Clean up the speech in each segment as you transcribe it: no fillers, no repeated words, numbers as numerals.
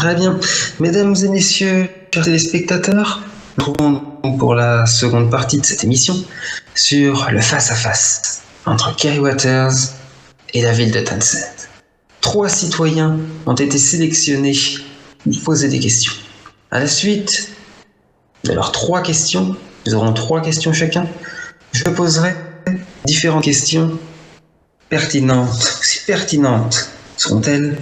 Très bien. Mesdames et messieurs, chers téléspectateurs, nous nous retrouvons donc pour la seconde partie de cette émission sur le face-à-face entre Kerry Waters et la ville de Tencent. 3 citoyens ont été sélectionnés pour poser des questions. À la suite de leurs 3 questions, nous aurons 3 questions chacun. Je poserai différentes questions pertinentes. Aussi pertinentes seront-elles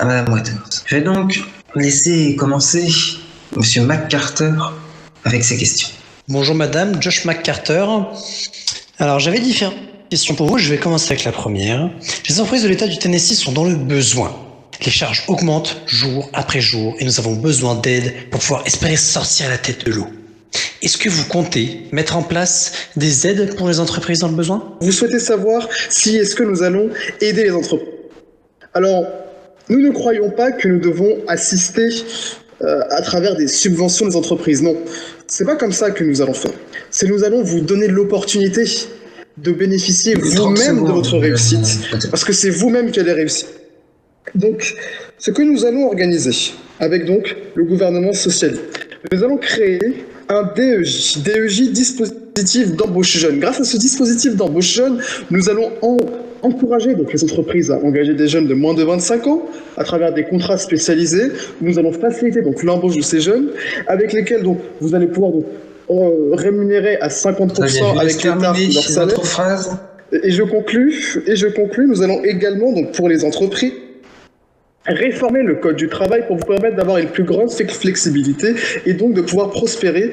à Madame Waters. Je vais donc laisser commencer Monsieur McCarter avec ses questions. Bonjour Madame, Josh McCarter. Alors j'avais différentes questions pour vous, je vais commencer avec la première. Les entreprises de l'État du Tennessee sont dans le besoin. Les charges augmentent jour après jour et nous avons besoin d'aide pour pouvoir espérer sortir la tête de l'eau. Est-ce que vous comptez mettre en place des aides pour les entreprises dans le besoin ? Vous souhaitez savoir si est-ce que nous allons aider les entreprises. Alors, nous ne croyons pas que nous devons assister à travers des subventions des entreprises. Non, c'est pas comme ça que nous allons faire. C'est nous allons vous donner l'opportunité de bénéficier vous-même de votre réussite, parce que c'est vous-même qui allez réussir. Donc, ce que nous allons organiser avec donc le gouvernement social, nous allons créer un DEJ, dispositif d'embauche jeune. Grâce à ce dispositif d'embauche jeune, nous allons encourager donc les entreprises à engager des jeunes de moins de 25 ans à travers des contrats spécialisés. Nous allons faciliter donc l'embauche de ces jeunes avec lesquels donc vous allez pouvoir donc rémunérer à 50% avec l'État leur salaire. Et je conclus, nous allons également donc pour les entreprises réformer le code du travail pour vous permettre d'avoir une plus grande flexibilité et donc de pouvoir prospérer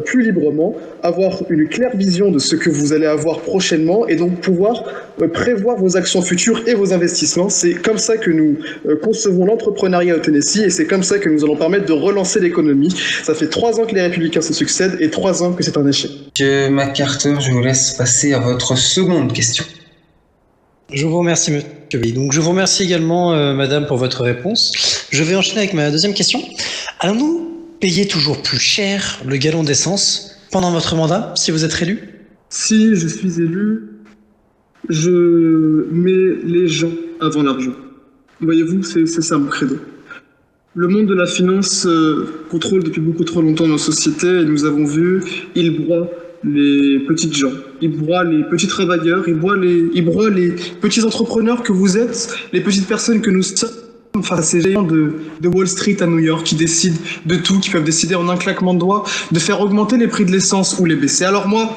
plus librement, avoir une claire vision de ce que vous allez avoir prochainement et donc pouvoir prévoir vos actions futures et vos investissements. C'est comme ça que nous concevons l'entrepreneuriat au Tennessee et c'est comme ça que nous allons permettre de relancer l'économie. Ça fait 3 ans que les Républicains se succèdent et 3 ans que c'est un échec. Monsieur McCarter, je vous laisse passer à votre seconde question. Je vous remercie, monsieur B. Donc, je vous remercie également, madame, pour votre réponse. Je vais enchaîner avec ma deuxième question. Allons-nous payer toujours plus cher le gallon d'essence pendant votre mandat, si vous êtes élu ? Si je suis élu, je mets les gens avant l'argent. Voyez-vous, c'est ça mon credo. Le monde de la finance contrôle depuis beaucoup trop longtemps nos sociétés et nous avons vu, il broie les petites gens, il broie les petits travailleurs, il broie les petits entrepreneurs que vous êtes, les petites personnes que nous sommes face à ces géants de Wall Street à New York qui décident de tout, qui peuvent décider en un claquement de doigts de faire augmenter les prix de l'essence ou les baisser. Alors moi,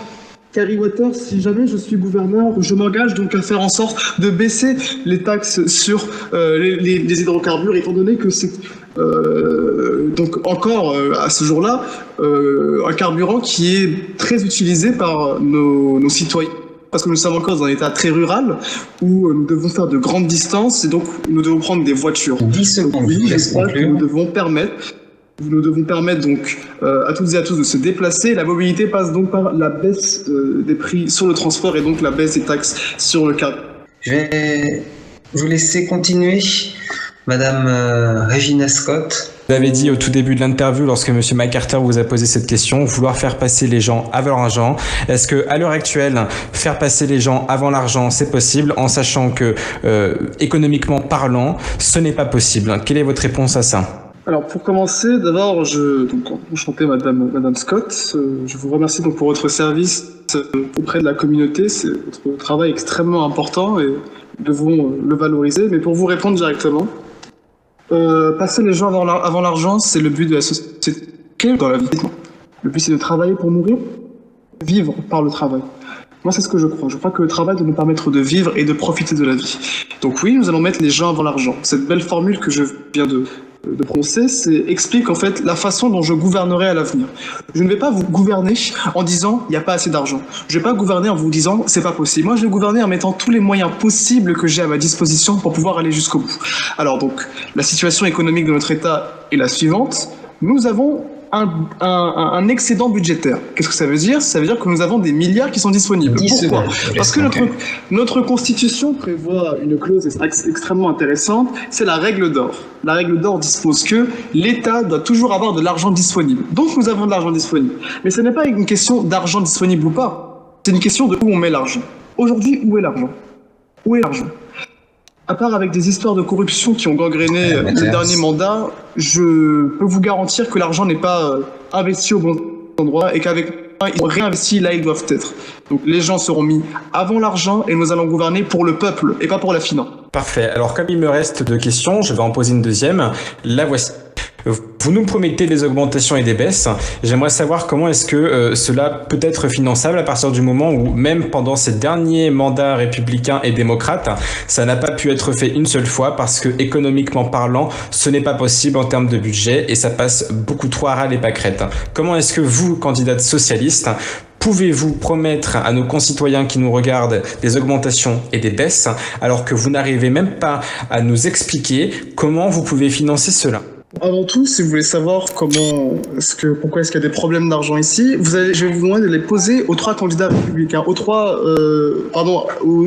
Kerry Waters, si jamais je suis gouverneur, je m'engage donc à faire en sorte de baisser les taxes sur les hydrocarbures, étant donné que c'est donc encore à ce jour-là un carburant qui est très utilisé par nos citoyens. Parce que nous sommes encore dans un état très rural où nous devons faire de grandes distances et donc nous devons prendre des voitures. 10 secondes, donc, oui, je crois que nous devons permettre donc à toutes et à tous de se déplacer. La mobilité passe donc par la baisse des prix sur le transport et donc la baisse des taxes sur le carburant. Je vais vous laisser continuer, Madame Regina Scott. Vous avez dit au tout début de l'interview, lorsque M. McCarter vous a posé cette question, vouloir faire passer les gens avant l'argent. Est-ce que, à l'heure actuelle, faire passer les gens avant l'argent, c'est possible, en sachant que, économiquement parlant, ce n'est pas possible? Quelle est votre réponse à ça? Alors pour commencer, d'abord, enchanté Madame Scott, je vous remercie donc pour votre service auprès de la communauté. C'est votre travail extrêmement important et nous devons le valoriser. Mais pour vous répondre directement, passer les gens avant l'argent, c'est le but de la société dans la vie. Le but c'est de travailler pour mourir, vivre par le travail. Moi c'est ce que je crois. Je crois que le travail doit nous permettre de vivre et de profiter de la vie. Donc oui, nous allons mettre les gens avant l'argent. Cette belle formule que je viens de prononcer, explique en fait la façon dont je gouvernerai à l'avenir. Je ne vais pas vous gouverner en disant il n'y a pas assez d'argent. Je ne vais pas gouverner en vous disant c'est pas possible. Moi je vais gouverner en mettant tous les moyens possibles que j'ai à ma disposition pour pouvoir aller jusqu'au bout. Alors donc, la situation économique de notre État est la suivante. Nous avons un excédent budgétaire. Qu'est-ce que ça veut dire ? Ça veut dire que nous avons des milliards qui sont disponibles. Pourquoi ? Parce que notre Constitution prévoit une clause extrêmement intéressante, c'est la règle d'or. La règle d'or dispose que l'État doit toujours avoir de l'argent disponible. Donc nous avons de l'argent disponible. Mais ce n'est pas une question d'argent disponible ou pas, c'est une question de où on met l'argent. Aujourd'hui, où est l'argent ? Où est l'argent ? À part avec des histoires de corruption qui ont gangréné le dernier mandat, je peux vous garantir que l'argent n'est pas investi au bon endroit et qu'avec ils ont réinvesti là où ils doivent être. Donc les gens seront mis avant l'argent et nous allons gouverner pour le peuple et pas pour la finance. Parfait. Alors, comme il me reste 2 questions, je vais en poser une deuxième. La voici. Vous nous promettez des augmentations et des baisses. J'aimerais savoir comment est-ce que cela peut être finançable à partir du moment où, même pendant ces derniers mandats républicains et démocrates, ça n'a pas pu être fait une seule fois parce que, économiquement parlant, ce n'est pas possible en termes de budget et ça passe beaucoup trop à ras les pâquerettes. Comment est-ce que vous, candidate socialiste, pouvez-vous promettre à nos concitoyens qui nous regardent des augmentations et des baisses alors que vous n'arrivez même pas à nous expliquer comment vous pouvez financer cela? Avant tout, si vous voulez savoir pourquoi est-ce qu'il y a des problèmes d'argent ici, je vais vous demander de les poser aux 3 candidats républicains, aux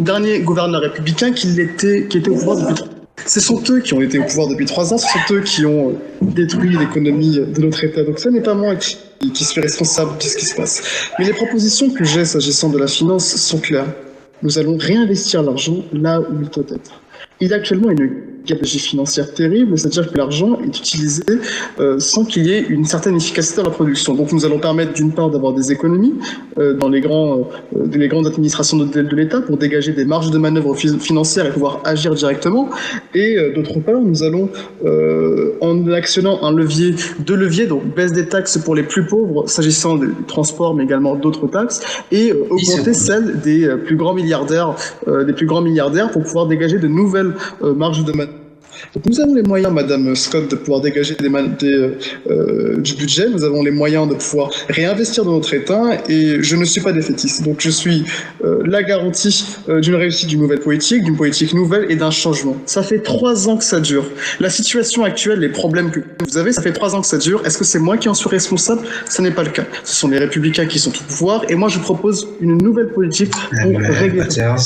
derniers gouverneurs républicains qui étaient au pouvoir depuis 3 ans. Ce sont eux qui ont été au pouvoir depuis 3 ans, ce sont eux qui ont détruit l'économie de notre État. Donc ce n'est pas moi qui suis responsable de ce qui se passe. Mais les propositions que j'ai s'agissant de la finance sont claires. Nous allons réinvestir l'argent là où il doit être. Il y a actuellement une gabegie financière terrible, c'est-à-dire que l'argent est utilisé sans qu'il y ait une certaine efficacité dans la production. Donc nous allons permettre d'une part d'avoir des économies dans les grandes administrations de l'État pour dégager des marges de manœuvre financières et pouvoir agir directement. Et d'autre part, nous allons, en actionnant deux leviers, donc baisse des taxes pour les plus pauvres, s'agissant du transport, mais également d'autres taxes, et augmenter celle des plus grands milliardaires pour pouvoir dégager de nouvelles marges de manœuvre. Donc nous avons les moyens, Madame Scott, de pouvoir dégager du budget, nous avons les moyens de pouvoir réinvestir dans notre État, et je ne suis pas défaitiste. Donc je suis la garantie d'une réussite d'une nouvelle politique, d'une politique nouvelle et d'un changement. Ça fait 3 ans que ça dure. La situation actuelle, les problèmes que vous avez, ça fait 3 ans que ça dure. Est-ce que c'est moi qui en suis responsable? Ce n'est pas le cas. Ce sont les Républicains qui sont au pouvoir, et moi je propose une nouvelle politique pour régler ça.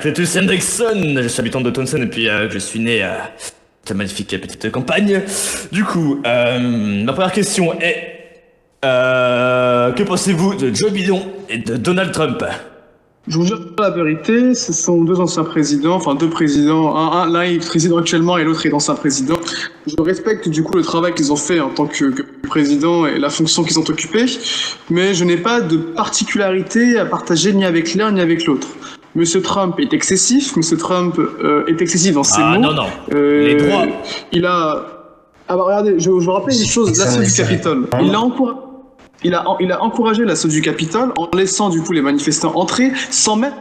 Cletus Hendrickson, je suis habitant de Townsend et puis je suis né à cette magnifique petite campagne. Du coup, ma première question est que pensez-vous de Joe Biden et de Donald Trump? Je vous jure la vérité, ce sont 2 anciens présidents, enfin 2 présidents, l'un est président actuellement et l'autre est ancien président. Je respecte du coup le travail qu'ils ont fait en tant que président et la fonction qu'ils ont occupée, mais je n'ai pas de particularité à partager ni avec l'un ni avec l'autre. Monsieur Trump est excessif, Monsieur Trump est excessif dans ses mots. Non, les droits. Il a... Ah bah regardez, je vous rappelle une chose, l'assaut du Capitole. Il a encouragé l'assaut du Capitole en laissant du coup les manifestants entrer sans même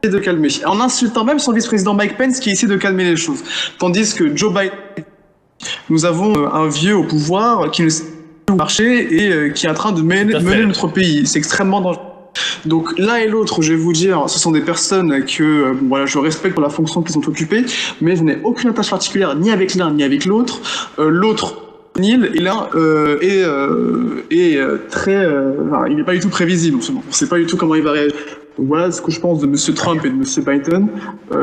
de calmer, en insultant même son vice-président Mike Pence qui essaie de calmer les choses. Tandis que Joe Biden, nous avons un vieux au pouvoir qui ne sait pas marcher et qui est en train de mener notre pays. C'est extrêmement dangereux. Donc l'un et l'autre, je vais vous dire, ce sont des personnes que je respecte pour la fonction qu'ils ont occupée, mais je n'ai aucune attache particulière ni avec l'un ni avec l'autre. L'autre, Neil, il n'est pas du tout prévisible. On ne sait pas du tout comment il va réagir. Donc voilà ce que je pense de M. Trump et de M. Biden,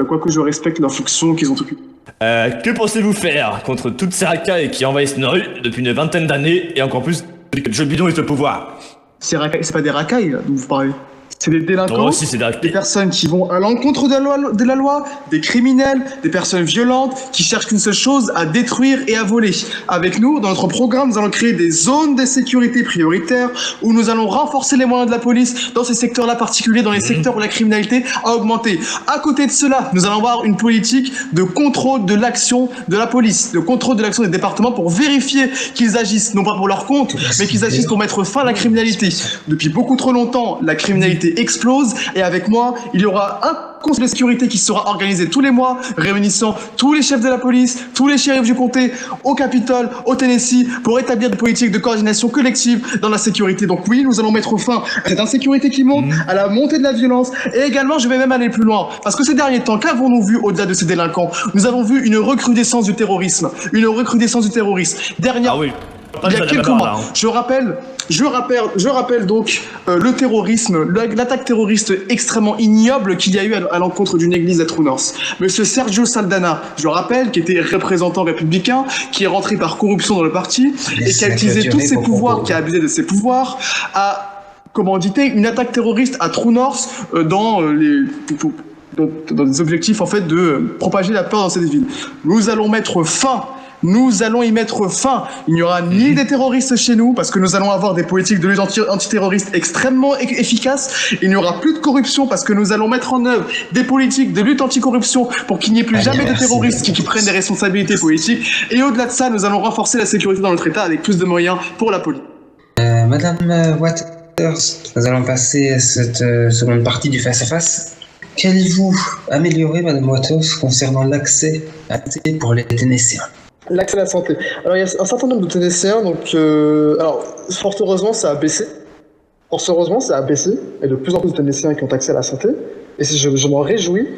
quoique je respecte la fonction qu'ils ont occupée. Que pensez-vous faire contre toutes ces racailles qui envahissent nos rues depuis une 20aine d'années et encore plus depuis que Joe Biden est au pouvoir? C'est pas des racailles dont vous parlez. C'est des délinquants, aussi, c'est des personnes qui vont à l'encontre de la loi, des criminels, des personnes violentes qui cherchent qu'une seule chose, à détruire et à voler. Avec nous, dans notre programme, nous allons créer des zones de sécurité prioritaires où nous allons renforcer les moyens de la police dans ces secteurs-là particuliers, dans les secteurs où la criminalité a augmenté. À côté de cela, nous allons avoir une politique de contrôle de l'action de la police, de contrôle de l'action des départements pour vérifier qu'ils agissent, non pas pour leur compte, mais qu'ils agissent pour mettre fin à la criminalité. Depuis beaucoup trop longtemps, la criminalité explose et avec moi, il y aura un conseil de sécurité qui sera organisé tous les mois, réunissant tous les chefs de la police, tous les shérifs du comté, au Capitole, au Tennessee, pour établir des politiques de coordination collective dans la sécurité. Donc oui, nous allons mettre fin à cette insécurité qui monte, à la montée de la violence, et également, je vais même aller plus loin, parce que ces derniers temps, qu'avons-nous vu au-delà de ces délinquants? Nous avons vu une recrudescence du terrorisme. Il y a quelques mois, je rappelle donc le terrorisme, l'attaque terroriste extrêmement ignoble qu'il y a eu à l'encontre d'une église à True North. Monsieur Sergio Saldana, je le rappelle, qui était représentant républicain, qui est rentré par corruption dans le parti et qui a utilisé tous ses pouvoirs, qui a abusé de ses pouvoirs, a commandité une attaque terroriste à True North dans des objectifs en fait de propager la peur dans cette ville. Nous allons y mettre fin. Il n'y aura ni des terroristes chez nous, parce que nous allons avoir des politiques de lutte antiterroriste extrêmement efficaces. Il n'y aura plus de corruption, parce que nous allons mettre en œuvre des politiques de lutte anticorruption pour qu'il n'y ait plus jamais de terroristes qui prennent des responsabilités politiques. Et au-delà de ça, nous allons renforcer la sécurité dans notre État avec plus de moyens pour la police. Madame Waters, nous allons passer à cette seconde partie du face-à-face. Qu'allez-vous améliorer, Madame Waters, concernant l'accès à la santé pour les Tennesseans? L'accès à la santé. Alors, il y a un certain nombre de Tennesseans, alors, fort heureusement, ça a baissé. Et de plus en plus de Tennesseans qui ont accès à la santé. Et je m'en réjouis.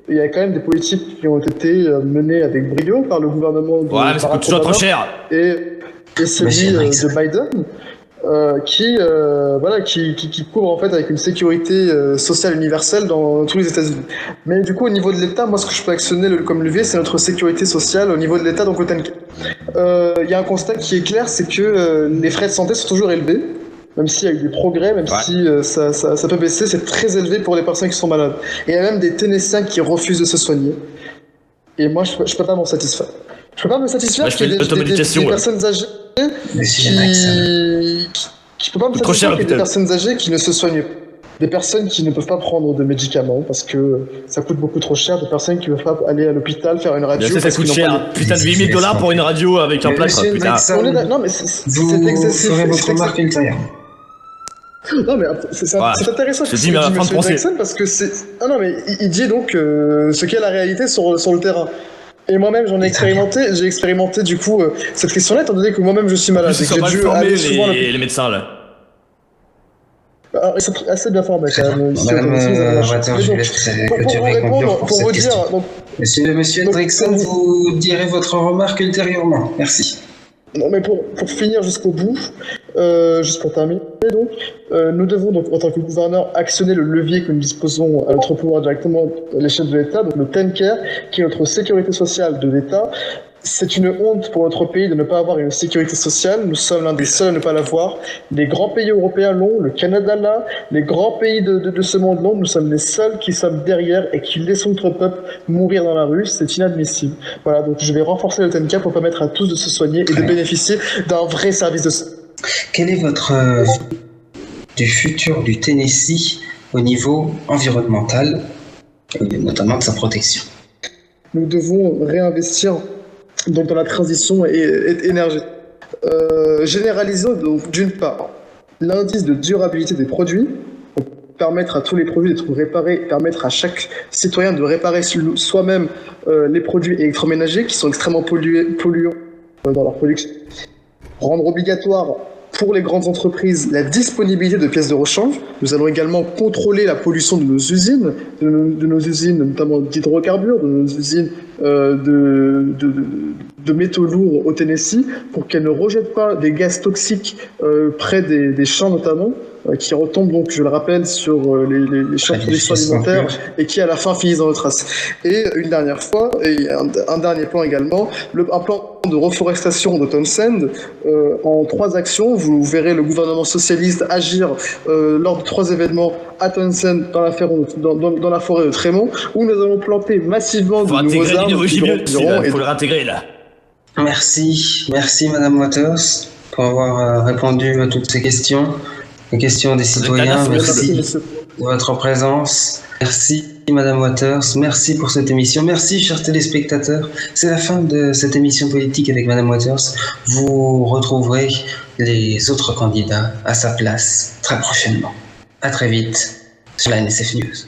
Il y a quand même des politiques qui ont été menées avec brio par le gouvernement de Ouais, mais ça coûte toujours trop cher. Et celui de Biden. Qui couvre en fait avec une sécurité sociale universelle dans tous les États-Unis. Mais du coup, au niveau de l'État, moi, ce que je peux actionner comme levier, c'est notre sécurité sociale au niveau de l'État, donc le TNK. Il y a un constat qui est clair, c'est que les frais de santé sont toujours élevés, même s'il y a eu des progrès, même si ça peut baisser, c'est très élevé pour les personnes qui sont malades. Et il y a même des Tennesseans qui refusent de se soigner. Et moi, je peux pas m'en satisfaire. Je peux pas me satisfaire qu'il y ait des personnes âgées je peux pas me satisfaire qu'il y ait des personnes âgées qui ne se soignent pas. Des personnes qui ne peuvent pas prendre de médicaments parce que ça coûte beaucoup trop cher. Des personnes qui ne peuvent pas aller à l'hôpital faire une radio. Ça coûte cher. Putain de $8 000 pour une radio avec un plâtre. Putain. Non, mais c'est excessif. Vous ferez votre remarque ultérieure. Non, mais c'est intéressant ce que dit M. Jackson parce que c'est. Ah non, mais il dit donc ce qu'est la réalité sur le terrain. Et moi-même, j'ai expérimenté du coup cette question-là, étant donné que moi-même je suis malade. Ils sont mal formés, les médecins là. Alors, ils sont assez bien formés quand même. Madame Waters, je laisse clôturer et conclure pour cette question. Monsieur Hendrickson, vous direz votre remarque ultérieurement. Merci. Non, mais pour finir jusqu'au bout, juste pour terminer donc, nous devons donc en tant que gouverneur actionner le levier que nous disposons à notre pouvoir directement à l'échelle de l'État, donc le TNCare, qui est notre sécurité sociale de l'État. C'est une honte pour notre pays de ne pas avoir une sécurité sociale. Nous sommes l'un des seuls à ne pas l'avoir. Les grands pays européens l'ont, le Canada l'a, les grands pays de ce monde l'ont. Nous sommes les seuls qui sommes derrière et qui laissons notre peuple mourir dans la rue. C'est inadmissible. Voilà, donc je vais renforcer le TNK pour permettre à tous de se soigner et de bénéficier d'un vrai service de santé. Quel est votre du futur du Tennessee au niveau environnemental, notamment de sa protection? Nous devons réinvestir donc dans la transition énergétique. Généralisons donc d'une part l'indice de durabilité des produits, pour permettre à tous les produits d'être réparés, permettre à chaque citoyen de réparer soi-même les produits électroménagers qui sont extrêmement polluants dans leur production. Rendre obligatoire pour les grandes entreprises la disponibilité de pièces de rechange. Nous allons également contrôler la pollution de nos usines, notamment d'hydrocarbures, de nos usines de métaux lourds au Tennessee, pour qu'elles ne rejettent pas des gaz toxiques près des champs notamment, qui retombent donc, je le rappelle, sur les champs de production alimentaire et qui à la fin finissent dans notre trace. Et une dernière fois, et un dernier plan également, un plan de reforestation de Townsend en 3 actions. Vous verrez le gouvernement socialiste agir lors de 3 événements à Townsend dans la forêt de Tremont, où nous allons planter massivement de nouveaux arbres. Il faut le réintégrer là. Merci Madame Waters pour avoir répondu à toutes ces questions, les questions des citoyens. Merci de votre présence. Merci Madame Waters, merci pour cette émission. Merci chers téléspectateurs. C'est la fin de cette émission politique avec Madame Waters. Vous retrouverez les autres candidats à sa place très prochainement. À très vite sur la NSF News.